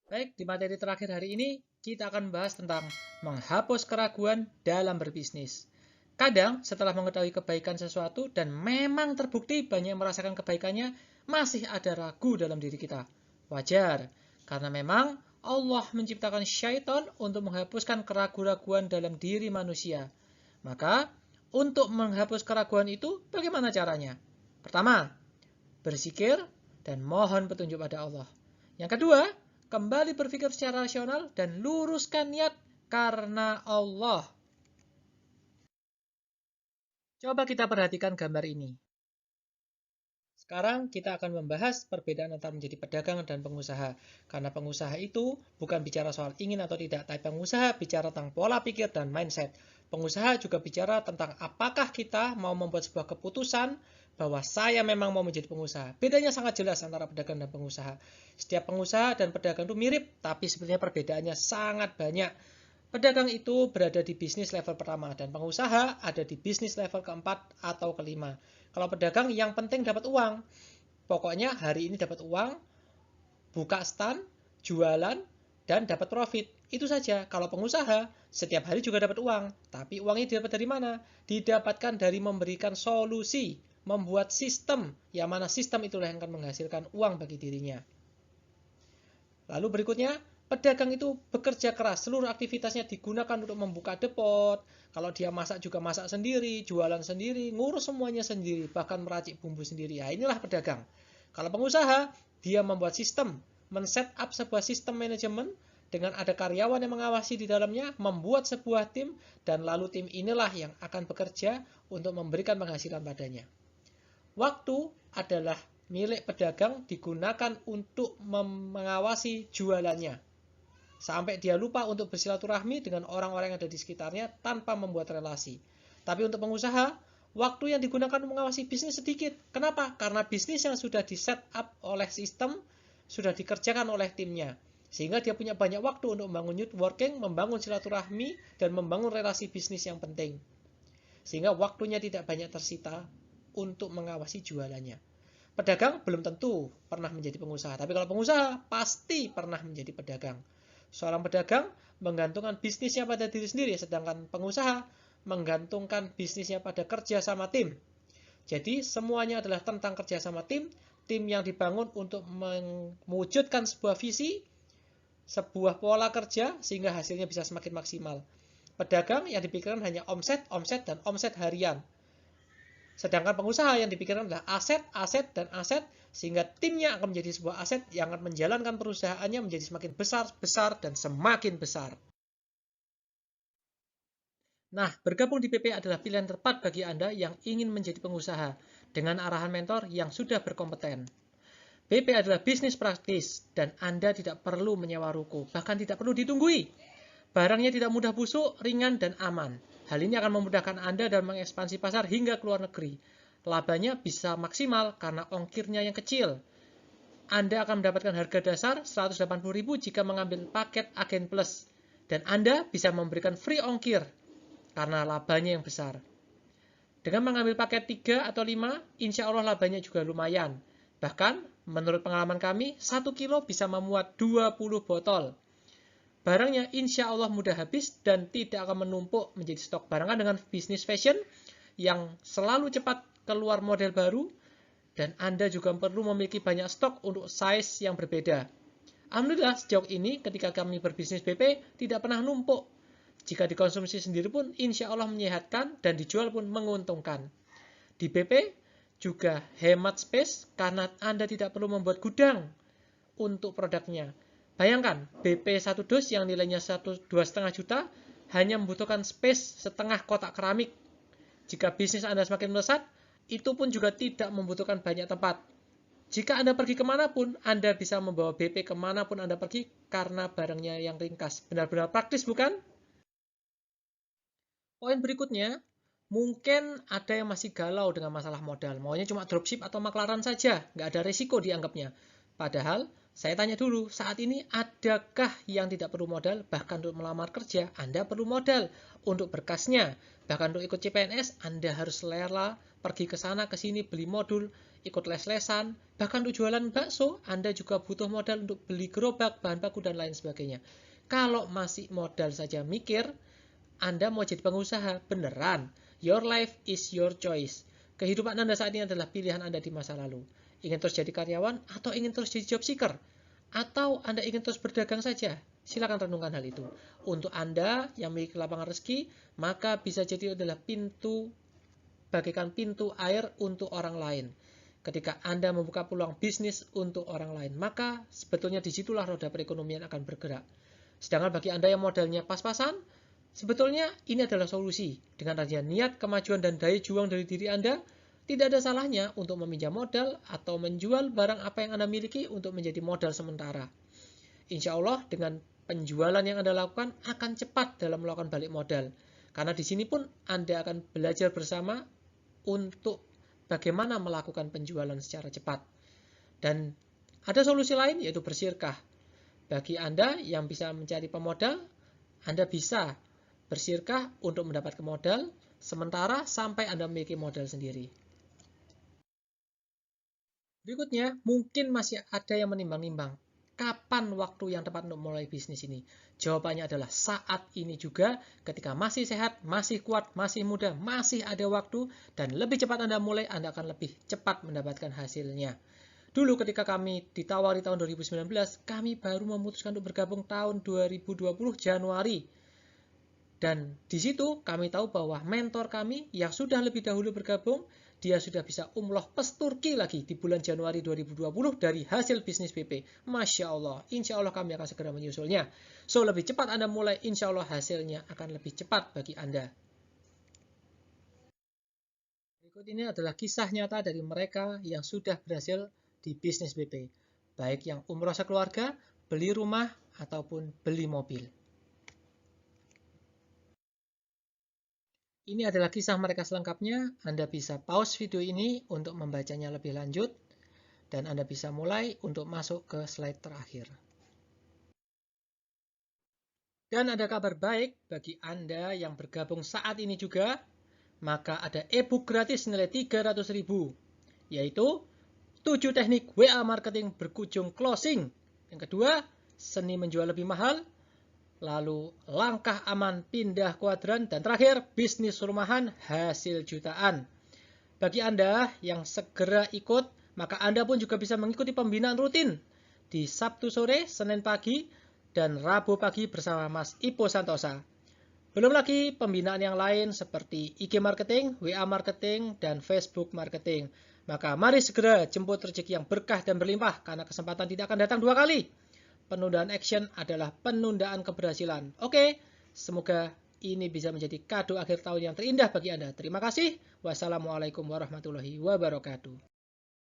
Baik, di materi terakhir hari ini, kita akan membahas tentang menghapus keraguan dalam berbisnis. Kadang, setelah mengetahui kebaikan sesuatu dan memang terbukti banyak yang merasakan kebaikannya, masih ada ragu dalam diri kita. Wajar, karena memang Allah menciptakan syaitan untuk menghapuskan keraguan-raguan dalam diri manusia. Maka, untuk menghapus keraguan itu, bagaimana caranya? Pertama, berzikir dan mohon petunjuk pada Allah. Yang kedua, kembali berpikir secara rasional dan luruskan niat karena Allah. Coba kita perhatikan gambar ini. Sekarang kita akan membahas perbedaan antara menjadi pedagang dan pengusaha. Karena pengusaha itu bukan bicara soal ingin atau tidak, tapi pengusaha bicara tentang pola pikir dan mindset. Pengusaha juga bicara tentang apakah kita mau membuat sebuah keputusan bahwa saya memang mau menjadi pengusaha. Bedanya sangat jelas antara pedagang dan pengusaha. Setiap pengusaha dan pedagang itu mirip, tapi sebenarnya perbedaannya sangat banyak. Pedagang itu berada di bisnis level pertama dan pengusaha ada di bisnis level keempat atau kelima. Kalau pedagang yang penting dapat uang. Pokoknya hari ini dapat uang, buka stand, jualan, dan dapat profit. Itu saja. Kalau pengusaha, setiap hari juga dapat uang. Tapi uangnya didapat dari mana? Didapatkan dari memberikan solusi, membuat sistem, yang mana sistem itulah yang akan menghasilkan uang bagi dirinya. Lalu berikutnya, pedagang itu bekerja keras, seluruh aktivitasnya digunakan untuk membuka depot. Kalau dia masak juga masak sendiri, jualan sendiri, ngurus semuanya sendiri, bahkan meracik bumbu sendiri. Ya, inilah pedagang. Kalau pengusaha, dia membuat sistem, men-set up sebuah sistem manajemen dengan ada karyawan yang mengawasi di dalamnya, membuat sebuah tim, dan lalu tim inilah yang akan bekerja untuk memberikan penghasilan padanya. Waktu adalah milik pedagang digunakan untuk mengawasi jualannya. Sampai dia lupa untuk bersilaturahmi dengan orang-orang yang ada di sekitarnya tanpa membuat relasi. Tapi untuk pengusaha, waktu yang digunakan untuk mengawasi bisnis sedikit. Kenapa? Karena bisnis yang sudah di-set up oleh sistem, sudah dikerjakan oleh timnya. Sehingga dia punya banyak waktu untuk membangun networking, membangun silaturahmi, dan membangun relasi bisnis yang penting. Sehingga waktunya tidak banyak tersita untuk mengawasi jualannya. Pedagang belum tentu pernah menjadi pengusaha, tapi kalau pengusaha pasti pernah menjadi pedagang. Seorang pedagang menggantungkan bisnisnya pada diri sendiri, sedangkan pengusaha menggantungkan bisnisnya pada kerja sama tim. Jadi semuanya adalah tentang kerja sama tim yang dibangun untuk mewujudkan sebuah visi, sebuah pola kerja sehingga hasilnya bisa semakin maksimal. Pedagang yang dipikirkan hanya omset, omset, dan omset harian. Sedangkan pengusaha yang dipikirkan adalah aset, aset, dan aset, sehingga timnya akan menjadi sebuah aset yang akan menjalankan perusahaannya menjadi semakin besar, besar, dan semakin besar. Nah, bergabung di PP adalah pilihan tepat bagi Anda yang ingin menjadi pengusaha dengan arahan mentor yang sudah berkompeten. BP adalah bisnis praktis dan Anda tidak perlu menyewa ruko, bahkan tidak perlu ditunggui. Barangnya tidak mudah busuk, ringan, dan aman. Hal ini akan memudahkan Anda dalam mengekspansi pasar hingga ke luar negeri. Labanya bisa maksimal karena ongkirnya yang kecil. Anda akan mendapatkan harga dasar Rp180.000 jika mengambil paket Agen Plus. Dan Anda bisa memberikan free ongkir karena labanya yang besar. Dengan mengambil paket 3 atau 5, insya Allah labanya juga lumayan. Bahkan, menurut pengalaman kami, 1 kilo bisa memuat 20 botol. Barangnya insya Allah mudah habis dan tidak akan menumpuk menjadi stok. Barangnya dengan bisnis fashion yang selalu cepat keluar model baru dan Anda juga perlu memiliki banyak stok untuk size yang berbeda. Alhamdulillah sejauh ini ketika kami berbisnis BP tidak pernah numpuk. Jika dikonsumsi sendiri pun insya Allah menyehatkan dan dijual pun menguntungkan. Di BP juga hemat space karena Anda tidak perlu membuat gudang untuk produknya. Bayangkan, BP 1 dus yang nilainya 2,5 juta hanya membutuhkan space setengah kotak keramik. Jika bisnis Anda semakin melesat, itu pun juga tidak membutuhkan banyak tempat. Jika Anda pergi kemanapun, Anda bisa membawa BP kemanapun Anda pergi karena barangnya yang ringkas. Benar-benar praktis, bukan? Poin berikutnya, mungkin ada yang masih galau dengan masalah modal. Maunya cuma dropship atau maklaran saja, nggak ada resiko dianggapnya. Padahal, saya tanya dulu, saat ini adakah yang tidak perlu modal? Bahkan untuk melamar kerja, Anda perlu modal. Untuk berkasnya, bahkan untuk ikut CPNS, Anda harus rela pergi ke sana ke sini beli modul, ikut les-lesan, bahkan untuk jualan bakso, Anda juga butuh modal untuk beli gerobak, bahan baku, dan lain sebagainya. Kalau masih modal saja mikir, Anda mau jadi pengusaha, beneran. Your life is your choice. Kehidupan Anda saat ini adalah pilihan Anda di masa lalu. Ingin terus jadi karyawan atau ingin terus jadi job seeker? Atau Anda ingin terus berdagang saja? Silakan renungkan hal itu. Untuk Anda yang memiliki lapangan rezeki, maka bisa jadi adalah pintu, bagaikan pintu air untuk orang lain. Ketika Anda membuka peluang bisnis untuk orang lain, maka sebetulnya disitulah roda perekonomian akan bergerak. Sedangkan bagi Anda yang modalnya pas-pasan, sebetulnya ini adalah solusi. Dengan adanya niat, kemajuan, dan daya juang dari diri Anda, tidak ada salahnya untuk meminjam modal atau menjual barang apa yang Anda miliki untuk menjadi modal sementara. Insya Allah dengan penjualan yang Anda lakukan akan cepat dalam melakukan balik modal. Karena di sini pun Anda akan belajar bersama untuk bagaimana melakukan penjualan secara cepat. Dan ada solusi lain yaitu bersirkah. Bagi Anda yang bisa mencari pemodal, Anda bisa bersirkah untuk mendapatkan modal sementara sampai Anda memiliki modal sendiri. Berikutnya, mungkin masih ada yang menimbang-nimbang. Kapan waktu yang tepat untuk mulai bisnis ini? Jawabannya adalah saat ini juga, ketika masih sehat, masih kuat, masih muda, masih ada waktu, dan lebih cepat Anda mulai, Anda akan lebih cepat mendapatkan hasilnya. Dulu ketika kami ditawari tahun 2019, kami baru memutuskan untuk bergabung tahun 2020 Januari. Dan di situ kami tahu bahwa mentor kami yang sudah lebih dahulu bergabung, dia sudah bisa umroh plus Turki lagi di bulan Januari 2020 dari hasil bisnis BP. Masya Allah, insya Allah kami akan segera menyusulnya. So, lebih cepat Anda mulai, insya Allah hasilnya akan lebih cepat bagi Anda. Berikut ini adalah kisah nyata dari mereka yang sudah berhasil di bisnis BP. Baik yang umroh sekeluarga, beli rumah, ataupun beli mobil. Ini adalah kisah mereka selengkapnya. Anda bisa pause video ini untuk membacanya lebih lanjut. Dan Anda bisa mulai untuk masuk ke slide terakhir. Dan ada kabar baik bagi Anda yang bergabung saat ini juga. Maka ada e-book gratis nilai 300.000. Yaitu 7 teknik WA marketing berkunjung closing. Yang kedua, seni menjual lebih mahal. Lalu langkah aman pindah kuadran, dan terakhir bisnis rumahan hasil jutaan. Bagi Anda yang segera ikut, maka Anda pun juga bisa mengikuti pembinaan rutin di Sabtu sore, Senin pagi, dan Rabu pagi bersama Mas Ipo Santosa. Belum lagi pembinaan yang lain seperti IG Marketing, WA Marketing, dan Facebook Marketing. Maka mari segera jemput rezeki yang berkah dan berlimpah karena kesempatan tidak akan datang 2 kali. Penundaan action adalah penundaan keberhasilan. Oke, semoga ini bisa menjadi kado akhir tahun yang terindah bagi Anda. Terima kasih. Wassalamualaikum warahmatullahi wabarakatuh.